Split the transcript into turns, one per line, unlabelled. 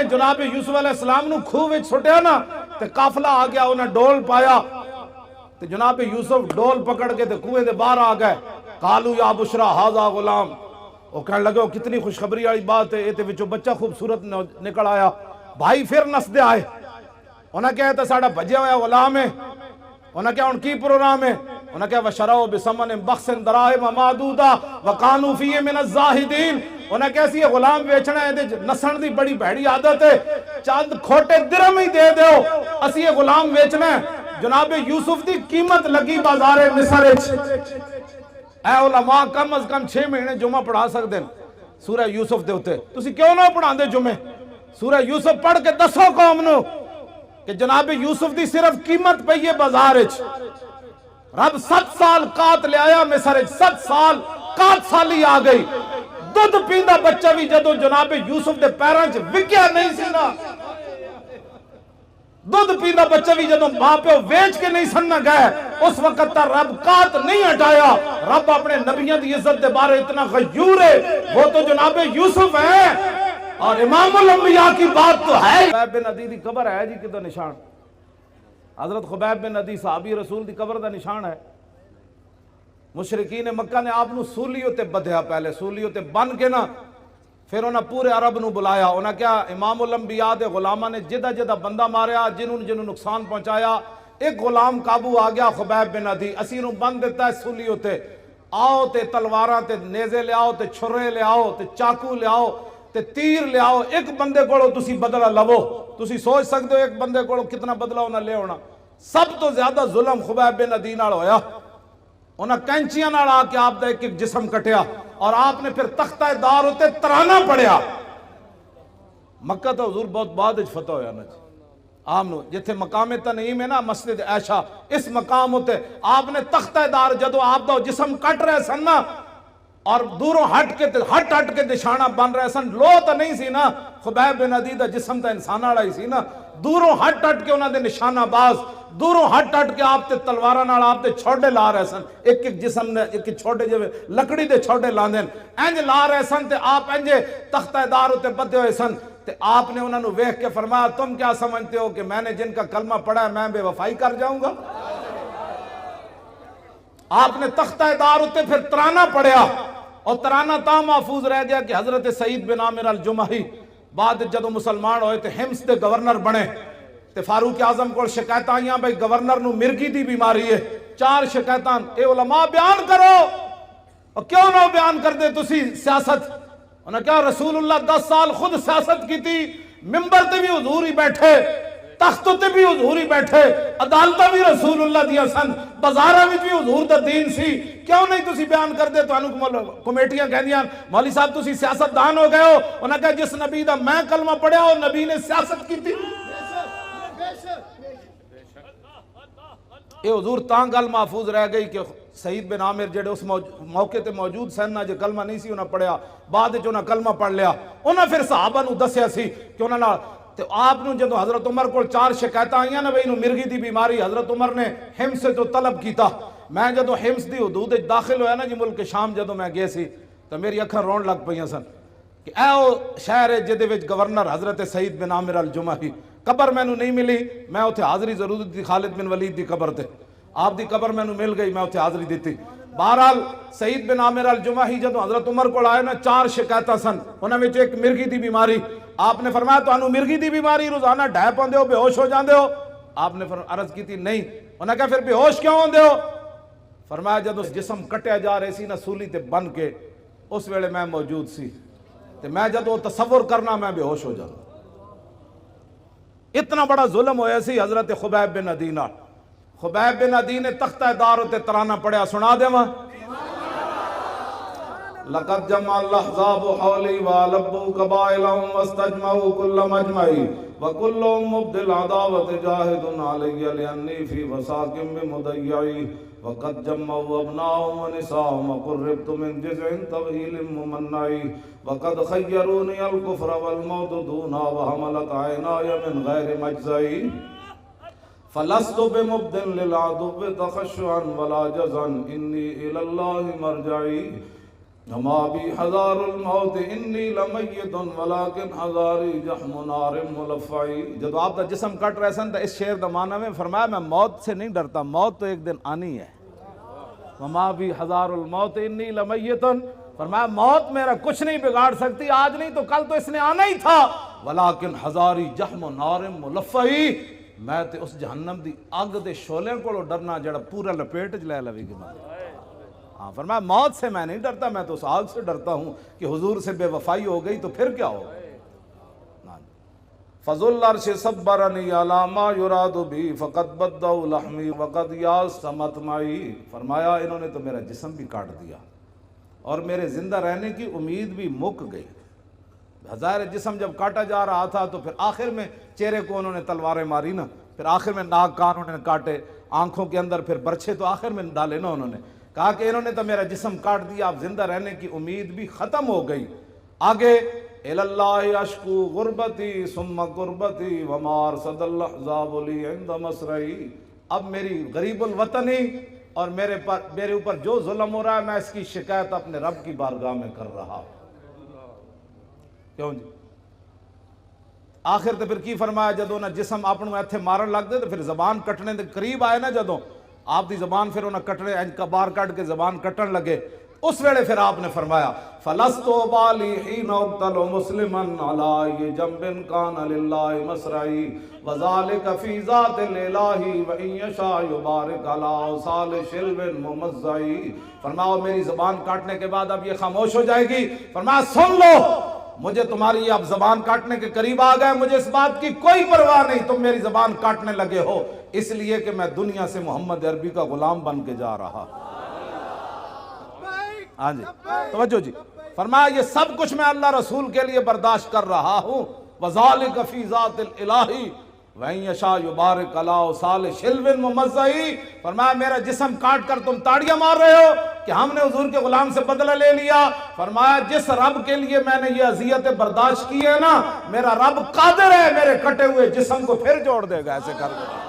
نے جناب یوسف علیہ السلام نو کھوہ وچ سٹیا نا تے قافلہ آ گیا، انہیں ڈول پایا تے جناب یوسف ڈول پکڑ کے تے کنویں دے باہر آ گئے. قالوا یا بشرا ھذا غلام، وہ کہنے لگے کتنی خوشخبری والی بات ہے، یہ وچوں بچہ خوبصورت نکل آیا. بھائی پھر نسدے آئے، انہیں کہا تو ساڑا بھجیا ہوا غلام ہے. انہیں کہا ان کی پروگرام ہے، انہیں کہا وَشَرَوْا بِثَمَنٍ بَخْسٍ دَرَاهِمَ مَعْدُودَةٍ وَكَانُوا فِيهِ مِنَ الزَّاهِدِينَ. انہیں کہا سی غلام بیچنا ہے، نسن دی بڑی بھیڑی عادت ہے، چاند کھوٹے درہم ہی دے دیو، اسی یہ غلام بیچنا ہے. جناب یوسف دی قیمت لگی بازار مصر وچ. اے علماء کم از کم 6 مہینے جمعہ پڑھا سکتے ہیں سورہ یوسف دے ہوتے، تسی کیوں نہ پڑھا دے جمعے؟ سورہ یوسف پڑھ کے دسو قوم نو کہ جناب یوسف دی صرف قیمت پئی ہے بازار وچ. رب 7 سال قات لے آیا مصر وچ، 7 سال قات سالی آ گئی. دودھ پیندا بچہ بھی جدو جناب یوسف دے پیراں وچ وکیا نہیں سی نا، دودھ پیندا بچہ بھی جدو ماں پہ ویچ کے نہیں سننا گئے، اس وقت تا رب قات نہیں ہٹایا. رب اپنے نبیوں دی عزت دے بارے اتنا غیور ہے، وہ تو جناب یوسف ہے اور امام الانبیاء کی بات تو ہے. خبیب بن عدی دی قبر ہے جی کدھر نشان، حضرت خبیب بن عدی صحابی رسول دی قبر دا نشان ہے. مشرکین مکہ نے آپ نو سولیوں تے بدھیا، پہلے سولیوں تے بن کے نا پھر انہاں پورے عرب نو بلایا. انہاں کیا امام الانبیاء دے غلامہ نے جدہ جدہ بندہ ماریا، جنہوں نقصان پہنچایا. ایک غلام قابو آ گیا خبیب بن عدی، اسی نو بند دیتا ہے سولیوں تے. آؤ تے تلواراں تے نیزے لے آؤ تے چھرے لے آؤ تے چاقو لے آؤ تے تیر لے آؤ، ایک بندے کوڑو تسی بدلہ لو. تسی سوچ سکتے ہو ایک بندے کوڑو کتنا بدلہ انہاں لے ہونا. سب تو زیادہ ظلم خبیب بن عدی نال ہویا. انہاں کینچیاں نال آ کے آپ دا ایک ایک جسم کٹیا اور آپ نے پھر تختہ دار ہوتے ترانہ پڑھیا. مکہ تو حضور بہت بعد اچ فتح ہویا نا جی. آپ نے جتھے مقام تنعیم ہے نا مسجد عائشہ، اس مقام ہوتے آپ نے تختہ دار جدو آپ دا جسم کٹ رہے سن نا اور دوروں ہٹ کے نشانہ بن رہے سن، لو تو نہیں سی نا، خبیب بن عدی دا جسم تا انسان آڑا ہی سی نا. دوروں ہٹ کے انہاں دے نشانہ باز، دوروں ہٹ کے آپ تے تلوارہ نال آپ تے چھوڑے لا رہے سن. ایک ایک جسم نے ایک چھوڑے جو لکڑی دے چھوڑے لا دین انج لا رہے سن تے آپ انجے تختہ دار ہوتے بدے ہوئے سن. تے آپ نے انہوں نے ویکھ کے فرمایا تم کیا سمجھتے ہو کہ میں نے جن کا کلمہ پڑھا ہے میں بے وفائی کر جاؤں گا؟ آپ نے تختہ دار ہوتے پھر ترانہ پڑھیا اور ترانہ تا محفوظ رہ گیا کہ حضرت سعید بن عامر الجمحی بعد جدو مسلمان ہوئے تے حمص دے گورنر بنے تے فاروق اعظم کو شکایت آئیاں بھائی گورنر نو مرگی دی بیماری ہے. 4 شکایتان اے علماء بیان کرو، اور کیوں نہ بیان کر دے تسی سیاست؟ انہوں نے کہا رسول اللہ 10 سال خود سیاست کی تھی، ممبر تے بھی حضور ہی بیٹھے، تختوں تے بھی حضور ہی بیٹھے، عدالتہ بھی رسول اللہ دیا سن، بازارہ بھی حضور دا دین سی، کیوں نہیں تسی بیان کر دے؟ تو انہوں کمیٹیاں کہہ دیاں مولوی صاحب تسی سیاست دان ہو گئے ہو. انہوں نے کہا جس نبی دا میں کلمہ پڑھیا اور نبی نے سیاست کی تھی. یہ حضور تاں گل محفوظ رہ گئی کہ سعید بن عامر جڑے اس موقع تے موجود سن نہ جو کلمہ نہیں سی انہاں پڑھیا، بعد جو انہاں کلمہ پڑھ لیا. انہاں پھر صحابہ نو دسیا سی کہ انہاں نال تے آپ نو جدو حضرت عمر کو 4 شکایتاں آئیاں نا بھئی انہوں مرگی دی بیماری، حضرت عمر نے حمص سے جو طلب کیتا. میں جدو حمص دی حدود داخل ہویا نا جی ملک شام جدو میں گئے سی تو میری اکھاں رون لگ پئیاں سن کہ اے او شہر ہے جدے وچ گورنر حضرت سعید بن عامر الجمحی. قبر میں نو نہیں ملی، میں اتھے حاضری ضرور دی خالد بن ولید دی قبر تے، آپ دی قبر میں نو مل گئی، میں اتھے حاضری دیتی. بہرحال سعید بن عامر الجمحی جدو حضرت عمر کو آئے نا 4 شکایتاں سن، انہاں وچ ایک مرگی دی بیماری. آپ نے فرمایا تو انہوں مرگی دی بیماری روزانہ ڈھے پاندے ہو، بے ہوش ہو جاندے ہو؟ آپ نے عرض کی تھی نہیں. انہوں نے کہا پھر بے ہوش کیوں ہوندے ہو؟ فرمایا جدو جسم کٹیا جا رہے سی نا سولی تے بن کے اس ویلے میں موجود سی تے میں جدو تصور کرنا میں بے ہوش ہو جانا. اتنا بڑا ظلم ہویا سی حضرت خبیب بن عدی نال. خبیب بن عدی نے تختہ دار ہوتے ترانہ پڑھیا، سنا دے ماں لقد جمع الاحزاب حولی والبوا قبائلهم واستجمعوا كل مجمعی وكلهم مبدل العداوة جاهد علی لأنی فی وساکم بمضیعی وقد جمعوا ابناهم ونساهم وقربت من جزع طویل ممنعی وقد خیرونی الکفر والموت دونا وحملت عینای من غیر مجزعی فلست بمبدل للعدو تخشعا ولا جزعا انی الی اللہ مرجعی وما بی حذار الموت انی لمیت ولکن حذاری جحم نار ملفعی. جب آپ کا جسم کٹ رہے سن تو اس شعر دا معنی میں فرمایا میں موت سے نہیں ڈرتا، موت تو ایک دن آنی ہے. وما بی حذار الموت انی لمیت، فرمایا موت میرا کچھ نہیں بگاڑ سکتی، آج نہیں تو کل تو اس نے آنا ہی تھا. ولیکن حذاری جحم نار ملفعی، میں تے اس جہنم دی اگ دے شعلے کو ڈرنا جڑا پورا لپیٹ چ لے لوے گی. ہاں فرمایا موت سے میں نہیں ڈرتا، میں تو اس آگ سے ڈرتا ہوں کہ حضور سے بے وفائی ہو گئی تو پھر کیا ہوگا. فضل العرش صبرنی علی ما یراد بی فقد بدوا لحمی وقد یاس مطمعی. فرمایا انہوں نے تو میرا جسم بھی کاٹ دیا اور میرے زندہ رہنے کی امید بھی مک گئی. ہزار جسم جب کاٹا جا رہا تھا تو پھر آخر میں چہرے کو انہوں نے تلواریں ماری نا، پھر آخر میں ناک کان انہوں نے کاٹے، آنکھوں کے اندر پھر برچھے تو آخر میں ڈالے نا. انہوں نے کہا کہ انہوں نے تو میرا جسم کاٹ دیا، اب زندہ رہنے کی امید بھی ختم ہو گئی. آگے الاللہ اشکو غربتی ثم قربتی وما ارصد الاحزاب لی عند مسرعی. اب میری غریب الوطنی اور میرے اوپر جو ظلم ہو رہا ہے میں اس کی شکایت اپنے رب کی بارگاہ میں کر رہا ہوں. کیوں جی؟ آخر تو پھر کی فرمایا جدوں نہ جسم اپنوں ایتھے مارن لگ دے تو پھر زبان کٹنے دے قریب آئے نا، جدوں آپ دی زبان پھر انہیں کٹنے باہر کٹ کے زبان کٹن لگے، اس ویلے پھر آپ نے فرمایا فَلَسْتُ بَالِي حِينَ أُقْتَلُ مُسْلِمًا عَلَىٰ أَيِّ جَنبٍ كَانَ لِلَّهِ مَصْرَعِي وَذَلِكَ فِي ذَاتِ الْإِلَٰهِ وَإِن يَشَاء يُبَارِكْ عَلَىٰ أَوْصَالِ شِلْوٍ مُمَزَّعِ. فرمایا میری زبان کاٹنے کے بعد اب یہ خاموش ہو جائے گی. فرمایا سن لو، مجھے تمہاری اب زبان کاٹنے کے قریب آ گئے، مجھے اس بات کی کوئی پرواہ نہیں تم میری زبان کاٹنے لگے ہو، اس لیے کہ میں دنیا سے محمد عربی کا غلام بن کے جا رہا. ہاں جی توجہ جی. فرمایا یہ سب کچھ میں اللہ رسول کے لیے برداشت کر رہا ہوں. وَذَلِكَ فِي ذَاتِ الْإِلَٰهِ وَإِن يَشَاء يُبَارِكْ عَلَىٰ أَوْصَالِ شِلْوٍ مُمَزَّعِ. فرمایا میرا جسم کاٹ کر تم تاڑیاں مار رہے ہو کہ ہم نے حضور کے غلام سے بدلہ لے لیا. فرمایا جس رب کے لیے میں نے یہ اذیتیں برداشت کی ہے نا، میرا رب قادر ہے میرے کٹے ہوئے جسم کو پھر جوڑ دے گا. ایسے کر دے